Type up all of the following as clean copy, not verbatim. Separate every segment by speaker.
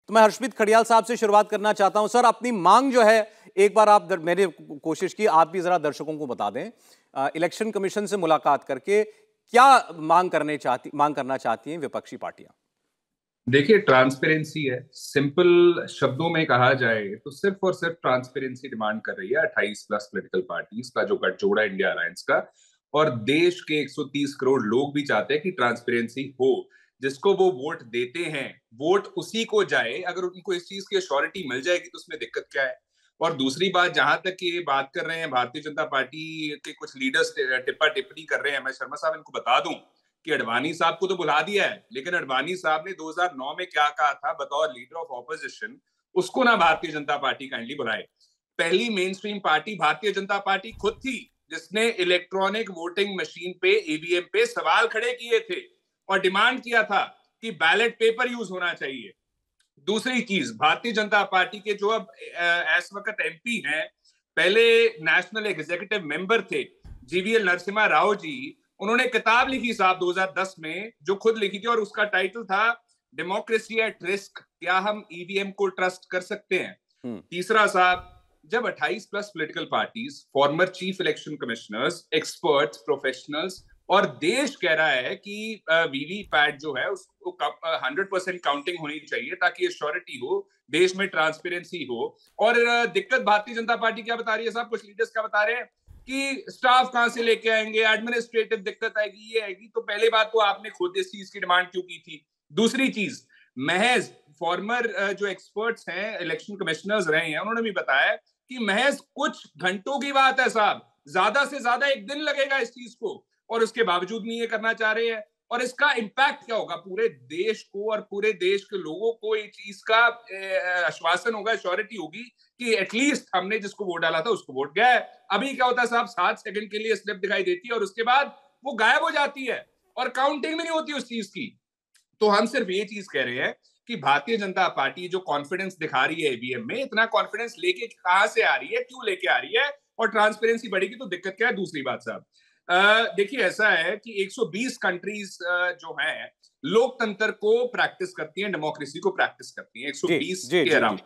Speaker 1: तो मैं हर्षमीत खड़ियाल साहब से शुरुआत करना चाहता हूं। सर, अपनी मांग जो है एक बार आप मैंने कोशिश की, आप भी जरा दर्शकों को बता दें, इलेक्शन कमीशन से मुलाकात करके क्या मांग करना चाहती हैं विपक्षी पार्टियां?
Speaker 2: देखिए, ट्रांसपेरेंसी है। सिंपल शब्दों में कहा जाए तो सिर्फ और सिर्फ ट्रांसपेरेंसी डिमांड कर रही है 28 प्लस पॉलिटिकल पार्टीज का जो गठजोड़ा इंडिया अलायंस का। और देश के 130 करोड़ लोग भी चाहते हैं कि ट्रांसपेरेंसी हो। जिसको वो वोट देते हैं, वोट उसी को जाए। अगर उनको इस चीज की अश्योरिटी मिल जाएगी तो उसमें दिक्कत क्या है। और दूसरी बात, जहां तक ये बात कर रहे हैं भारतीय जनता पार्टी के कुछ लीडर्स टिप्पा टिप्पणी कर रहे हैं, मैं शर्मा साहब इनको बता दूं कि अडवाणी साहब को तो बुला दिया है, लेकिन अडवाणी साहब ने 2009 में क्या कहा था बतौर लीडर ऑफ ऑपोजिशन, उसको ना भारतीय जनता पार्टी काइंडली बुलाए। पहली main stream party Bharatiya Janata party खुद थी जिसने इलेक्ट्रॉनिक वोटिंग मशीन पे, ईवीएम पे सवाल खड़े किए थे और डिमांड किया था कि बैलेट पेपर यूज होना चाहिए। दूसरी चीज, भारतीय जनता पार्टी के जो अब इस वक्त एमपी हैं, पहले नेशनल एग्जीक्यूटिव मेंबर थे जीवीएल नरसिम्हा राव जी, उन्होंने किताब लिखी साहब 2010 में, जो खुद लिखी थी और उसका टाइटल था डेमोक्रेसी एट रिस्क, क्या हम ईवीएम को ट्रस्ट कर सकते हैं। तीसरा साहब, जब 28 plus political parties, former chief election commissioners, experts, professionals और देश कह रहा है कि वीवीपैट जो है उसको 100% काउंटिंग होनी चाहिए ताकि एश्योरिटी हो, देश में ट्रांसपेरेंसी हो। और दिक्कत भारतीय जनता पार्टी क्या बता रही है साहब, कुछ लीडर्स क्या बता रहे हैं कि स्टाफ कहां से लेके आएंगे, एडमिनिस्ट्रेटिव दिक्कत आएगी, ये आएगी। तो पहले बात तो आपने खुद इस चीज की डिमांड क्यों की थी। दूसरी चीज, महज फॉर्मर जो एक्सपर्ट्स हैं, इलेक्शन कमिश्नर्स रहे हैं, उन्होंने भी बताया कि महज कुछ घंटों की बात है साहब, ज्यादा से ज्यादा एक दिन लगेगा इस चीज को, और उसके बावजूद नहीं ये करना चाह रहे हैं। और इसका इम्पैक्ट क्या होगा पूरे देश को, और पूरे देश के लोगों को इस चीज का आश्वासन होगा, श्योरिटी होगी कि एटलीस्ट हमने जिसको वोट डाला था उसको वोट गया है। अभी क्या होता है साहब, 7 सेकंड के लिए स्लिप दिखाई देती है और उसके बाद वो गायब हो जाती है और काउंटिंग भी नहीं होती उस चीज की। तो हम सिर्फ ये चीज कह रहे हैं कि भारतीय जनता पार्टी जो कॉन्फिडेंस दिखा रही है ईवीएम में, इतना कॉन्फिडेंस लेके कहां से आ रही है, क्यों लेके आ रही है, और ट्रांसपेरेंसी बढ़ेगी तो दिक्कत क्या है। दूसरी बात साहब, देखिए ऐसा है कि 120 कंट्रीज जो हैं लोकतंत्र को प्रैक्टिस करती हैं, डेमोक्रेसी को प्रैक्टिस करती हैं, 120 के अराउंड।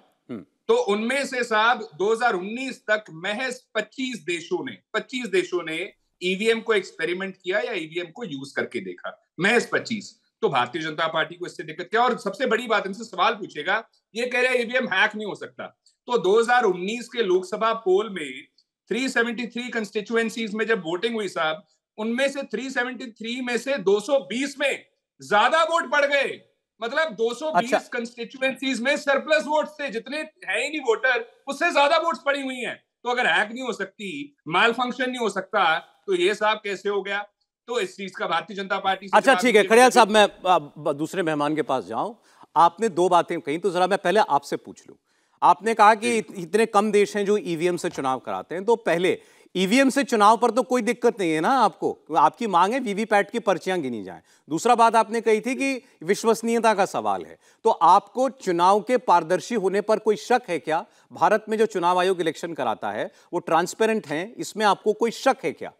Speaker 2: तो उनमें से साहब 2019 तक महज 25 देशों ने ईवीएम को एक्सपेरिमेंट किया या ईवीएम को यूज करके देखा, महज 25। तो भारतीय जनता पार्टी को इससे दिक्कत क्या। और सबसे बड़ी बात, इनसे सवाल पूछेगा, ये कह रहे हैं ईवीएम हैक नहीं हो सकता। तो 2019 के लोकसभा पोल में 373 कंस्टिट्यूएंसीज में जब वोटिंग हुई साहब, उनमें से 373 में से 220 में ज्यादा वोट पड़ गए। मतलब 220 कंस्टिट्यूएंसीज में सरप्लस वोट थे, जितने है ही नहीं वोटर, उससे ज्यादा वोट्स पड़ी हुई हैं। तो अगर हैक नहीं हो सकती, माल फंक्शन नहीं हो सकता, तो ये साहब कैसे हो गया। तो इस चीज का भारतीय जनता पार्टी से
Speaker 1: अच्छा ठीक है खड़ियाल साहब, मैं दूसरे मेहमान के पास जाऊं। आपने दो बातें कही, तो जरा मैं पहले आपसे पूछ लूं। आपने कहा कि इतने कम देश हैं जो ईवीएम से चुनाव कराते हैं, तो पहले ईवीएम से चुनाव पर तो कोई दिक्कत नहीं है ना आपको, आपकी मांग है वीवीपैट की पर्चियां गिनी जाएं। दूसरा बात आपने कही थी कि विश्वसनीयता का सवाल है, तो आपको चुनाव के पारदर्शी होने पर कोई शक है क्या? भारत में जो चुनाव आयोग इलेक्शन कराता है वो ट्रांसपेरेंट है, इसमें आपको कोई शक है क्या?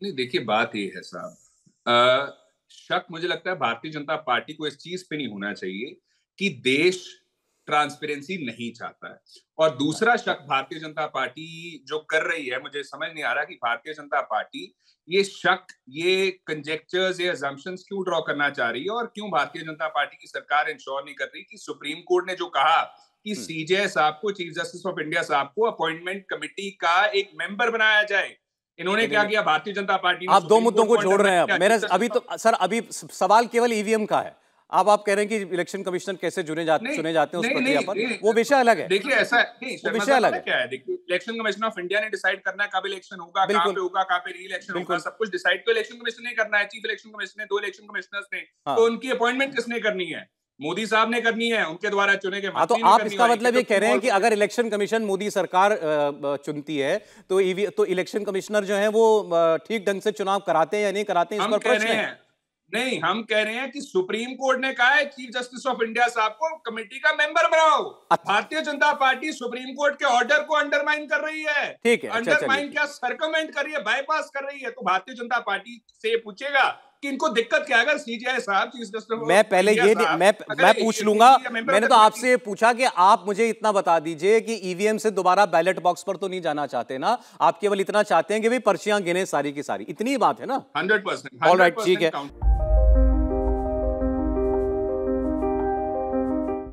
Speaker 2: नहीं, देखिए बात ये है साहब, शक मुझे लगता है भारतीय जनता पार्टी को इस चीज पे नहीं होना चाहिए कि देश ट्रांसपेरेंसी नहीं चाहता है। और दूसरा शक भारतीय जनता पार्टी जो कर रही है, मुझे समझ नहीं आ रहा कि भारतीय जनता पार्टी ये शक, ये कंजेक्चर्स, ये अजम्पशंस क्यों ड्रॉ करना चाह रही है, और क्यों भारतीय जनता पार्टी की सरकार इंश्योर नहीं कर रही कि सुप्रीम कोर्ट ने जो कहा कि सीजेआई साहब को, चीफ जस्टिस ऑफ इंडिया साहब को अपॉइंटमेंट कमेटी का एक मेंबर बनाया जाए। इन्होंने क्या किया, भारतीय जनता पार्टी ने,
Speaker 1: आप दो मुद्दों को जोड़ रहे हैं। मेरा अभी तो सर, अभी सवाल केवल ईवीएम का है। अब आप कह रहे हैं कि इलेक्शन कमिश्नर कैसे चुने जाते हैं उस प्रक्रिया पर, वो विषय अलग है।
Speaker 2: देखिए ऐसा नहीं,
Speaker 1: विषय अलग है।
Speaker 2: क्या है, देखिए इलेक्शन कमिश्नर ऑफ इंडिया ने डिसाइड करना है कब इलेक्शन होगा, कहां पे होगा, कहां पे री इलेक्शन होगा, सब कुछ डिसाइड तो इलेक्शन कमिश्नर ने करना है। चीफ इलेक्शन कमिश्नर ने, 2 इलेक्शन कमिश्नर्स ने, तो उनकी अपॉइंटमेंट किसने करनी है? मोदी साहब ने करनी है, उनके द्वारा चुने गए मंत्री ने करनी है।
Speaker 1: तो आप इसका मतलब ये कह रहे हैं कि अगर इलेक्शन कमीशन मोदी सरकार चुनती है तो इलेक्शन कमिश्नर जो है वो ठीक ढंग से चुनाव कराते हैं या नहीं कराते हैं, इस पर प्रश्न है।
Speaker 2: नहीं, हम कह रहे हैं कि सुप्रीम कोर्ट ने कहा है चीफ जस्टिस ऑफ इंडिया साहब को कमेटी का मेंबर बनाओ। Bharatiya Janata party supreme court के ऑर्डर को अंडरमाइन कर रही है।
Speaker 1: ठीक है,
Speaker 2: अंडरमाइन क्या, सर्कमेंट कर रही है, बाईपास कर रही है। तो भारतीय जनता पार्टी से पूछेगा कि इनको दिक्कत क्या है अगर सीजीआई साहब चीफ जस्टिस
Speaker 1: मैं पहले ये मैं पूछ लूंगा। मैंने तो आपसे पूछा कि आप मुझे इतना बता दीजिए कि ईवीएम से दोबारा बैलेट बॉक्स पर तो नहीं जाना चाहते ना, आप केवल इतना चाहते हैं कि भाई पर्चियां गिने सारी की सारी, इतनी बात है ना?
Speaker 2: 100%।
Speaker 1: ऑलराइट, ठीक है।